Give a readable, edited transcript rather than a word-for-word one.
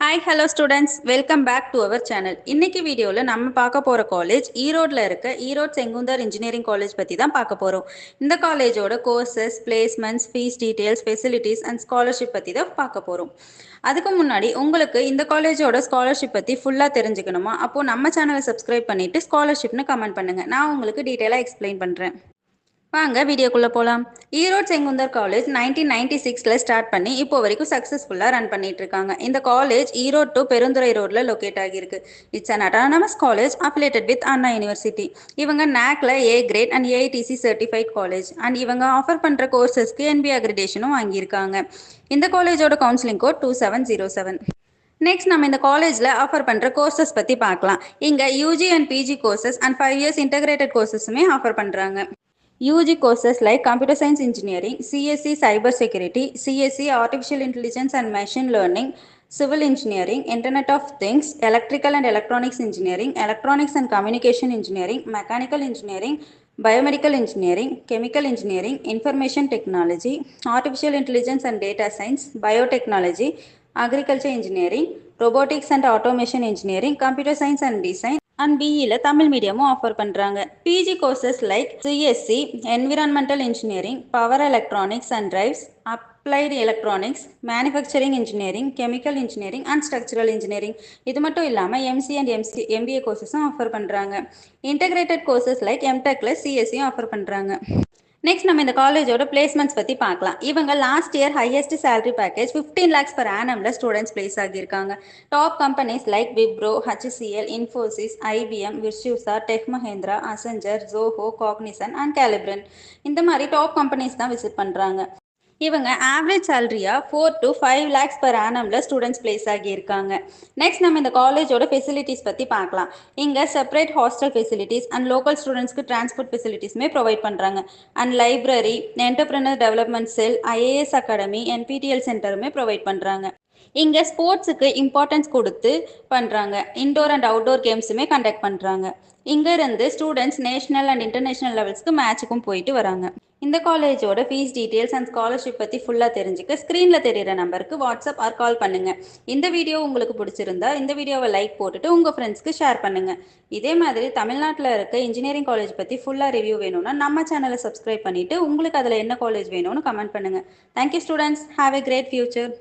Hi hello students, welcome back to our channel. இன்னைக்கு வீடியோவில் நம்ம பார்க்க போகிற காலேஜ் ஈரோட்டில் இருக்க ஈரோடு செங்குந்தர் இன்ஜினியரிங் காலேஜ் பற்றி தான் பார்க்க போகிறோம். இந்த காலேஜோட courses, placements, fees details, facilities and scholarship பற்றி தான் பார்க்க போகிறோம். அதுக்கு முன்னாடி உங்களுக்கு இந்த காலேஜோட ஸ்காலர்ஷிப் பற்றி ஃபுல்லாக தெரிஞ்சுக்கணுமா? அப்போது நம்ம சேனலை சப்ஸ்கிரைப் பண்ணிவிட்டு ஸ்காலர்ஷிப்னு கமெண்ட் பண்ணுங்கள். நான் உங்களுக்கு டீட்டெயிலாக எக்ஸ்பிளைன் பண்ணுறேன். வாங்க வீடியோக்குள்ளே போகலாம். ஈரோடு செங்குந்தர் காலேஜ் 1996 ஸ்டார்ட் பண்ணி இப்போ வரைக்கும் சக்ஸஸ்ஃபுல்லாக ரன் பண்ணிட்டு இருக்காங்க. இந்த காலேஜ் ஈரோடு டு பெருந்துறை ரோடில் லொக்கேட் ஆகியிருக்கு. It's an autonomous college affiliated with Anna university. இவங்க NACல A grade and AITC certified college and இவங்க ஆஃபர் பண்ணுற கோர்சஸ்க்கு NB அக்ரிடேஷனும் வாங்கியிருக்காங்க. இந்த காலேஜோட கவுன்சிலிங் கோட் 2707. நெக்ஸ்ட் நம்ம இந்த காலேஜில் ஆஃபர் பண்ணுற கோர்சஸ் பற்றி பார்க்கலாம். இங்கே UG and PG courses and 5 years integrated கோர்சஸுமே ஆஃபர் பண்ணுறாங்க. UG courses like Computer Science Engineering, CSE Cyber Security, CSE Artificial Intelligence and Machine Learning, Civil Engineering, Internet of Things, Electrical and Electronics Engineering, Electronics and Communication Engineering, Mechanical Engineering, Biomedical Engineering, Chemical Engineering, Information Technology, Artificial Intelligence and Data Science, Biotechnology, Agriculture Engineering, Robotics and Automation Engineering, Computer Science and Design and பிஇயில் தமிழ் மீடியமும் offer பண்ணுறாங்க. PG courses like CSE environmental engineering, power electronics and drives, applied electronics, manufacturing engineering, chemical engineering and structural engineering. இது மட்டும் இல்லாமல் MC and MBA கோர்சஸும் offer பண்ணுறாங்க. Integrated courses like எம்டெக்ல சிஎஸ்சியும் ஆஃபர் பண்ணுறாங்க. நெக்ஸ்ட் நம்ம இந்த காலேஜோட பிளேஸ்மெண்ட்ஸ் பற்றி பார்க்கலாம். இவங்க last year highest salary package 15 lakhs per annumல ஸ்டூடெண்ட்ஸ் பிளேஸ் ஆகியிருக்காங்க. Top companies like Wipro, HCL, Infosys, IBM, Virtusa, tech Mahindra, Accenture, Zoho, Cognizant and கேலிப்ரன் இந்த மாதிரி டாப் கம்பெனிஸ் தான் விசிட் பண்ணுறாங்க. இவங்க ஆவரேஜ் சேலரியா 4 to 5 lakhs per annumல ஸ்டூடெண்ட்ஸ் பிளேஸ் ஆகியிருக்காங்க. நெக்ஸ்ட் நம்ம இந்த காலேஜோட ஃபெசிலிட்டிஸ் பற்றி பார்க்கலாம். இங்கே separate hostel facilities and local ஸ்டூடெண்ட்ஸ்க்கு டிரான்ஸ்போர்ட் ஃபெசிலிட்டிஸுமே ப்ரொவைட் பண்ணுறாங்க. And library, entrepreneur development cell, IAS academy, NPTEL சென்டருமே ப்ரொவைட் பண்ணுறாங்க. இங்கே ஸ்போர்ட்ஸுக்கு இம்பார்ட்டன்ஸ் கொடுத்து பண்ணுறாங்க. இன்டோர் அண்ட் அவுட்டோர் கேம்ஸுமே கண்டக்ட் பண்ணுறாங்க. இங்கேருந்து ஸ்டூடெண்ட்ஸ் நேஷனல் அண்ட் இன்டர்நேஷ்னல் லெவல்ஸ்க்கு மேட்சுக்கும் போயிட்டு வராங்க. இந்த காலேஜோட ஃபீஸ் டீட்டெயில்ஸ் அண்ட் ஸ்காலர்ஷிப் பற்றி ஃபுல்லாக தெரிஞ்சுக்க ஸ்க்ரீனில் தெரிகிற நம்பருக்கு வாட்ஸ்அப் ஆர் கால் பண்ணுங்கள். இந்த வீடியோ உங்களுக்கு பிடிச்சிருந்தா இந்த வீடியோவை லைக் போட்டுட்டு உங்கள் ஃப்ரெண்ட்ஸ்க்கு ஷேர் பண்ணுங்கள். இதே மாதிரி தமிழ்நாட்டில் இருக்க இன்ஜினியரிங் காலேஜ் பற்றி ஃபுல்லாக ரிவ்யூ வேணும்னா நம்ம சேனலை சப்ஸ்கிரைப் பண்ணிவிட்டு உங்களுக்கு அதில் என்ன காலேஜ் வேணும்னு கமெண்ட் பண்ணுங்கள். Thank you students, have a great future.